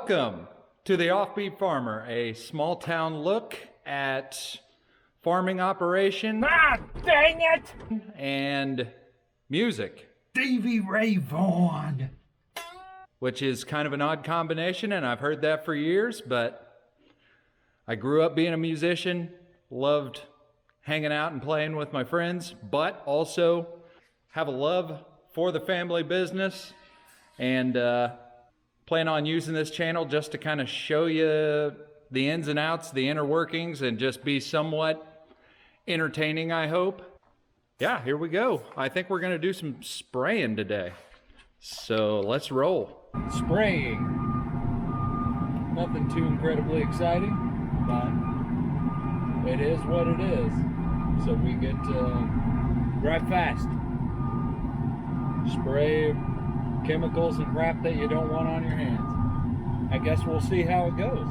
Welcome to the Offbeat Farmer, a small town look at farming operation. Ah, dang it! And music. Stevie Ray Vaughan. Which is kind of an odd combination, and I've heard that for years, but I grew up being a musician, loved hanging out and playing with my friends, but also have a love for the family business, and plan on using this channel just to kind of show you the ins and outs, the inner workings, and just be somewhat entertaining, I hope. Yeah, here we go. I think we're gonna do some spraying today. So let's roll. Spraying. Nothing too incredibly exciting, but it is what it is. So we get to drive fast. Spray chemicals and crap that you don't want on your hands. I guess we'll see how it goes.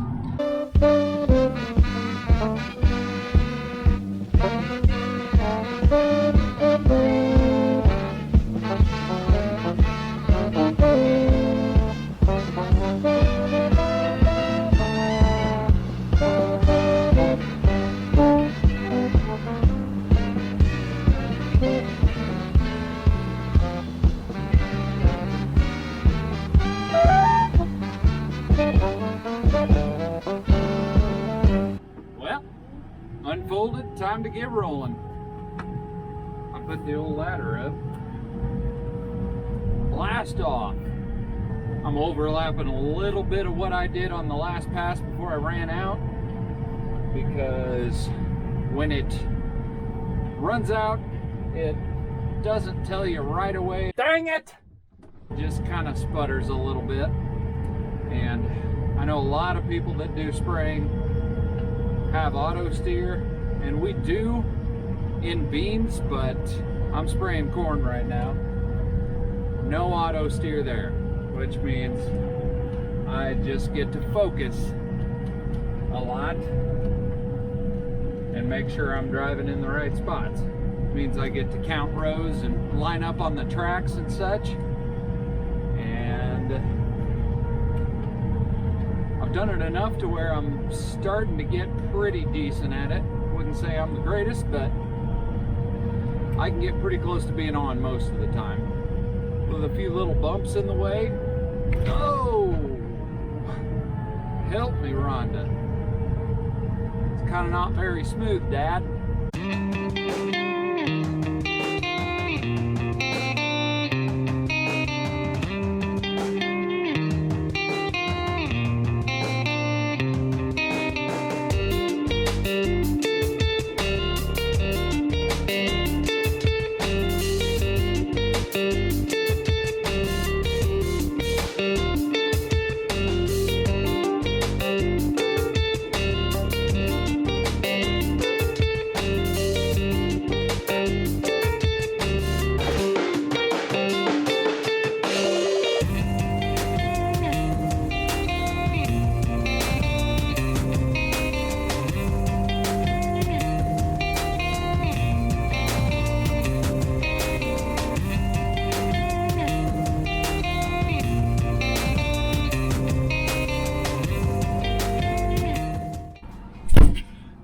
Unfolded, time to get rolling. I put the old ladder up. Blast off. I'm overlapping a little bit of what I did on the last pass before I ran out, because when it runs out, it doesn't tell you right away. Dang it! It just kind of sputters a little bit. And I know a lot of people that do spraying have auto steer, and we do in beans, but I'm spraying corn right now. No auto steer there, which means I just get to focus a lot and make sure I'm driving in the right spots. It means I get to count rows and line up on the tracks and such. And I've done it enough to where I'm starting to get pretty decent at it. Wouldn't say I'm the greatest, but I can get pretty close to being on most of the time. With a few little bumps in the way. Oh! Help me, Rhonda. It's kind of not very smooth, Dad.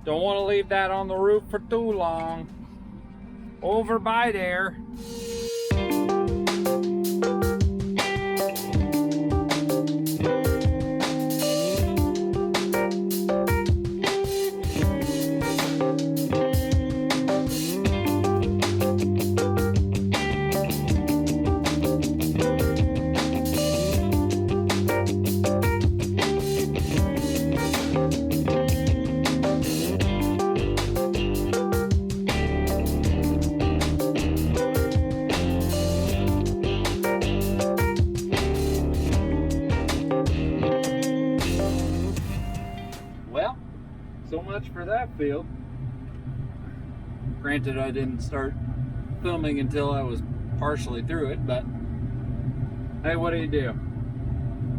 Don't want to leave that on the roof for too long. Over by there. So much for that field. Granted, I didn't start filming until I was partially through it, but hey, what do?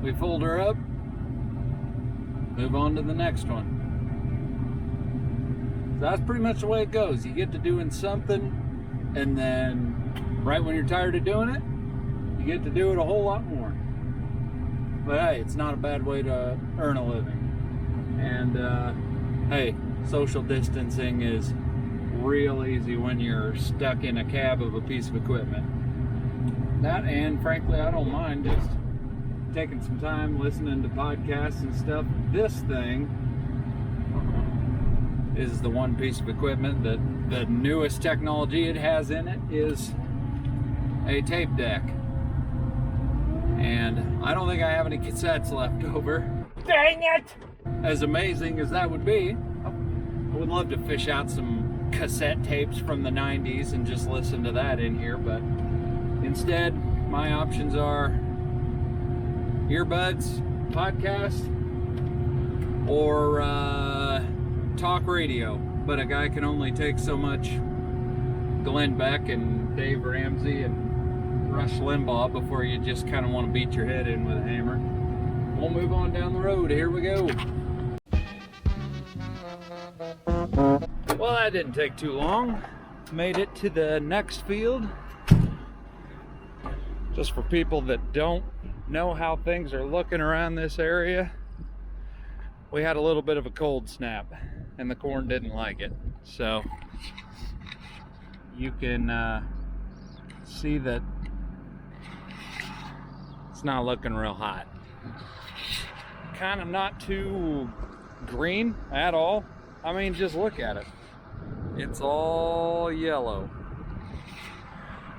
We fold her up, move on to the next one. So that's pretty much the way it goes. You get to doing something, and then right when you're tired of doing it, you get to do it a whole lot more. But hey, it's not a bad way to earn a living. And hey, social distancing is real easy when you're stuck in a cab of a piece of equipment. That, and frankly, I don't mind just taking some time listening to podcasts and stuff. This thing is the one piece of equipment that the newest technology it has in it is a tape deck. And I don't think I have any cassettes left over. Dang it! As amazing as that would be, I would love to fish out some cassette tapes from the 90s and just listen to that in here, but instead, my options are earbuds, podcast, or talk radio. But a guy can only take so much Glenn Beck and Dave Ramsey and Rush Limbaugh before you just kind of want to beat your head in with a hammer. We'll move on down the road. Here we go. Well, that didn't take too long. Made it to the next field. Just for people that don't know how things are looking around this area, we had a little bit of a cold snap and the corn didn't like it. So you can see that it's not looking real hot. Kind of not too green at all. I mean, just look at it. It's all yellow.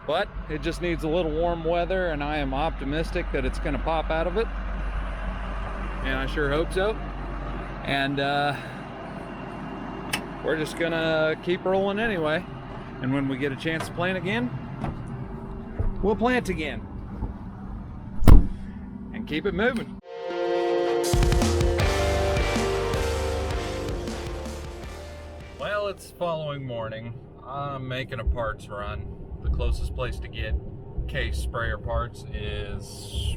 But it just needs a little warm weather, and I am optimistic that it's going to pop out of it. And I sure hope so. And we're just going to keep rolling anyway. And when we get a chance to plant again, we'll plant again. And keep it moving. Well, it's the following morning. I'm making a parts run. The closest place to get case sprayer parts is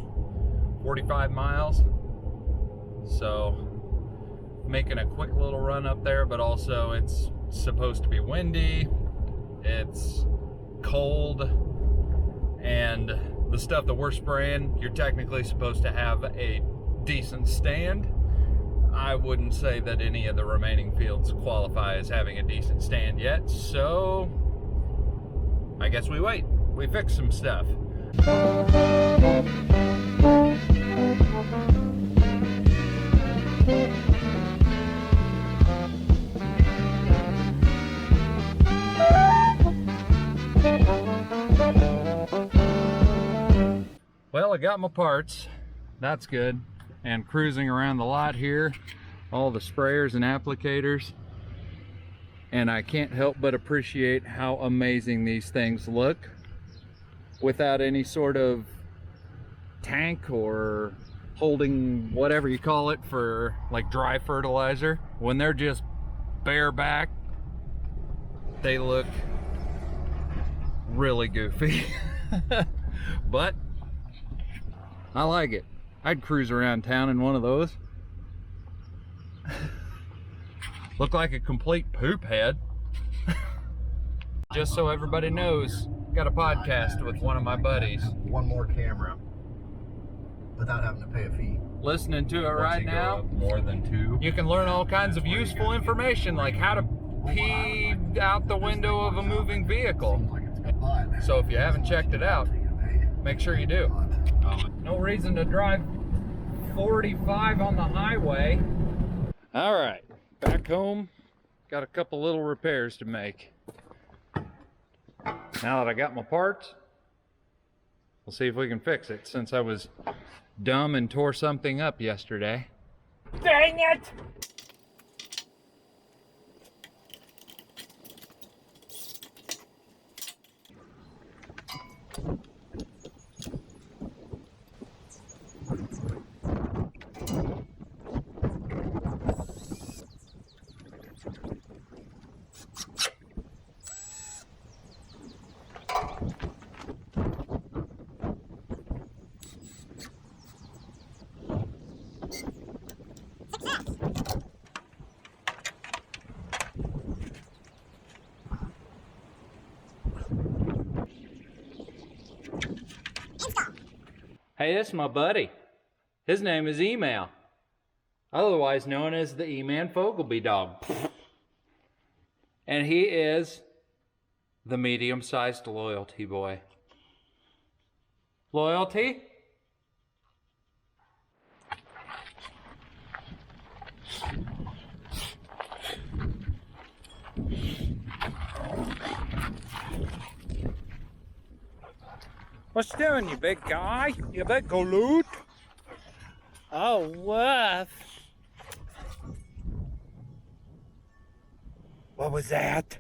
45 miles. So making a quick little run up there, but also it's supposed to be windy, it's cold, and the stuff that we're spraying, you're technically supposed to have a decent stand. I wouldn't say that any of the remaining fields qualify as having a decent stand yet, so I guess we wait. We fix some stuff. Well, I got my parts. That's good. And cruising around the lot here, all the sprayers and applicators. And I can't help but appreciate how amazing these things look without any sort of tank or holding whatever you call it for like dry fertilizer. When they're just bareback, they look really goofy. But I like it. I'd cruise around town in one of those. Look like a complete poop head. Just so everybody knows, got a podcast with one of my buddies. One more camera without having to pay a fee. Listening to it right now. More than two. You can learn all kinds of useful information, like how to pee out the window of a moving vehicle. So if you haven't checked it out, make sure you do. No reason to drive 45 on the highway. All right. Back home, got a couple little repairs to make. Now that I got my parts, we'll see if we can fix it, since I was dumb and tore something up yesterday. Dang it! Hey, this is my buddy. His name is Email, otherwise known as the E-Man Fogelby dog. And he is the medium-sized loyalty boy. Loyalty? What's doing, you big guy? You big galoot? Oh, woof. What was that?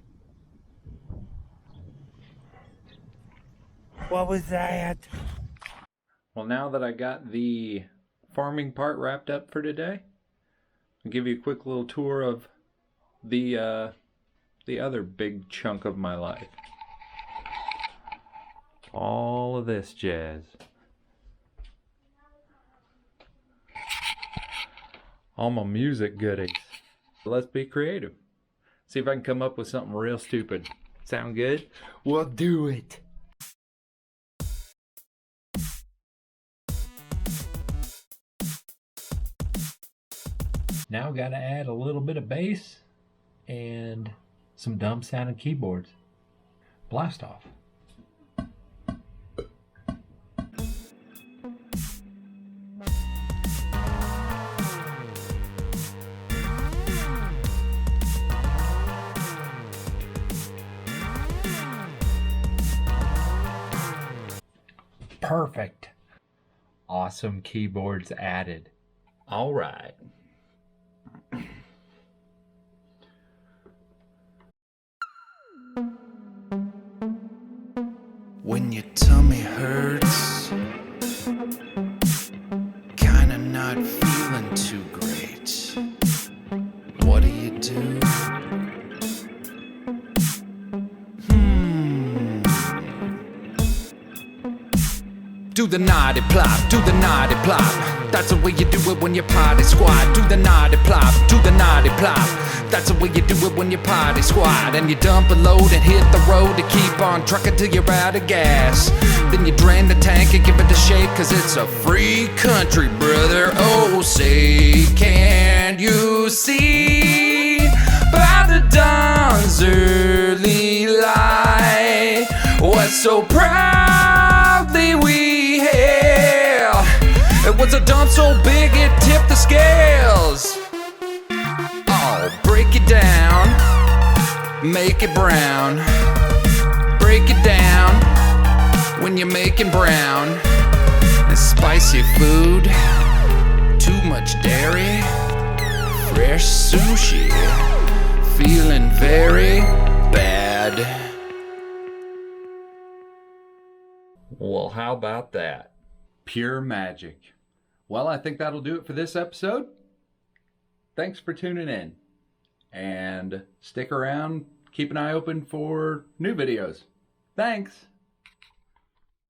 What was that? Well, now that I got the farming part wrapped up for today, I'll give you a quick little tour of the other big chunk of my life. All of this jazz. All my music goodies. Let's be creative. See if I can come up with something real stupid. Sound good? We'll do it. Now gotta add a little bit of bass and some dumb sounding keyboards. Blast off. Perfect. Awesome keyboards added. All right. When your tummy hurts, kinda not feeling too great, what do you do? Do the naughty plop, do the naughty plop. That's the way you do it when you party squad. Do the naughty plop, do the naughty plop. That's the way you do it when you party squad. And you dump a load and hit the road to keep on trucking till you're out of gas. Then you drain the tank and give it a shake, cause it's a free country, brother. Oh, say, can you see by the dawn's early light what so proudly we hail? It was a dump so big it tipped the scales. Oh, break it down, make it brown. Break it down when you're making brown. And spicy food, too much dairy, fresh sushi, feeling very bad. Well, how about that? Pure magic. Well, I think that'll do it for this episode. Thanks for tuning in. And stick around, keep an eye open for new videos. Thanks.